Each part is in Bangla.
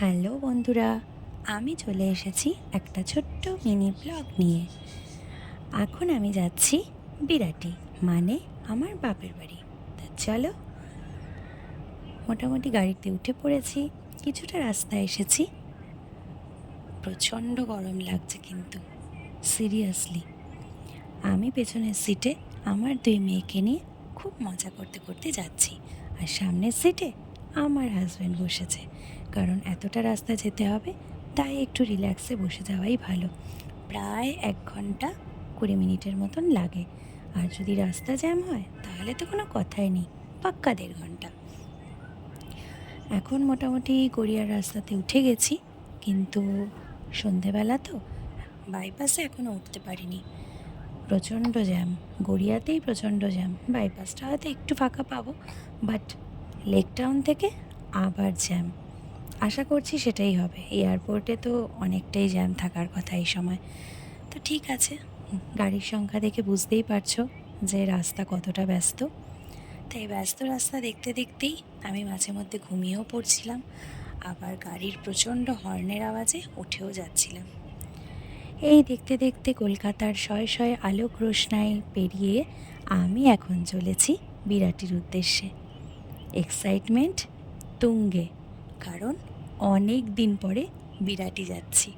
হ্যালো বন্ধুরা, আমি চলে এসেছি একটা ছোট্ট মিনি ব্লগ নিয়ে। এখন আমি যাচ্ছি বিরাটি, মানে আমার বাপের বাড়ি। তা চলো, মোটামুটি গাড়িতে উঠে পড়েছি। কিছুটা রাস্তা এসেছি। প্রচণ্ড গরম লাগছে কিন্তু, সিরিয়াসলি। আমি পেছনের সিটে আমার দুই মেয়েকে নিয়ে খুব মজা করতে করতে যাচ্ছি, আর সামনের সিটে আমার হাজব্যান্ড বসেছে। কারণ এতটা রাস্তা যেতে হবে, তাই একটু রিল্যাক্সে বসে যাওয়াই ভালো। প্রায় 1 ঘন্টা 20 মিনিটের মতন লাগে, আর যদি রাস্তা জ্যাম হয় তাহলে তো কোনো কথাই নেই, পাক্কা 1.5 ঘন্টা। এখন মোটামুটি গড়িয়ার রাস্তাতে উঠে গেছি, কিন্তু সন্ধেবেলা তো বাইপাসে এখনও উঠতে পারিনি। প্রচণ্ড জ্যাম, গড়িয়াতেই প্রচণ্ড জ্যাম। বাইপাসটা হয়তো একটু ফাঁকা পাবো, বাট লেক টাউন থেকে আবার জ্যাম। আশা করছি সেটাই হবে। এয়ারপোর্টে তো অনেকটাই জ্যাম থাকার কথা এই সময়। তো ঠিক আছে, গাড়ির সংখ্যা দেখে বুঝতেই পারছো যে রাস্তা কতটা ব্যস্ত। তাই ব্যস্ত রাস্তা দেখতে দেখতেই আমি মাঝে মধ্যে ঘুমিয়েও পড়ছিলাম, আবার গাড়ির প্রচণ্ড হর্নের আওয়াজে উঠেও যাচ্ছিলাম। এই দেখতে দেখতে কলকাতার শয়ে শয়ে আলোক রোশনাই পেরিয়ে আমি এখন চলেছি বিরাটির উদ্দেশ্যে। এক্সাইটমেন্ট তুঙ্গে, কারণ অনেক দিন পরে বিরাটি যাচ্ছি।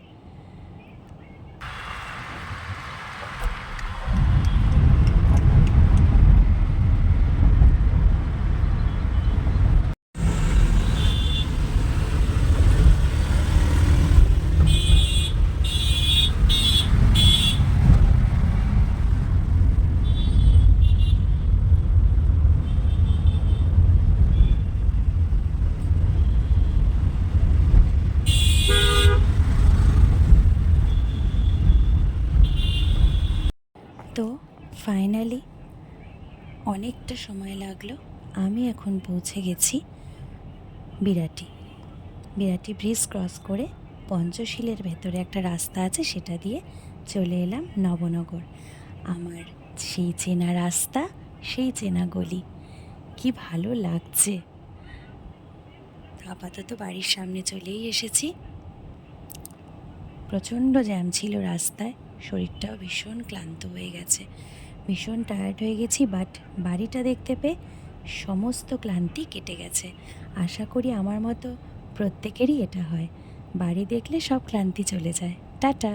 তো ফাইনালি অনেকটা সময় লাগলো, আমি এখন পৌঁছে গেছি বিরাটি। বিরাটি ব্রিজ ক্রস করে পঞ্চশীলের ভেতরে একটা রাস্তা আছে, সেটা দিয়ে চলে এলাম নবনগর। আমার সেই চেনা রাস্তা, সেই চেনা গলি, কি ভালো লাগছে। আপাতত বাড়ির সামনে চলেই এসেছি। প্রচণ্ড জ্যাম ছিল রাস্তায়, শরীরটাও ভীষণ ক্লান্ত হয়ে গেছে, ভীষণ টায়ার্ড হয়ে গেছি। বাট বাড়িটা দেখতে পেয়ে সমস্ত ক্লান্তি কেটে গেছে। আশা করি আমার মতো প্রত্যেকেরই এটা হয়, বাড়ি দেখলে সব ক্লান্তি চলে যায়। টাটা।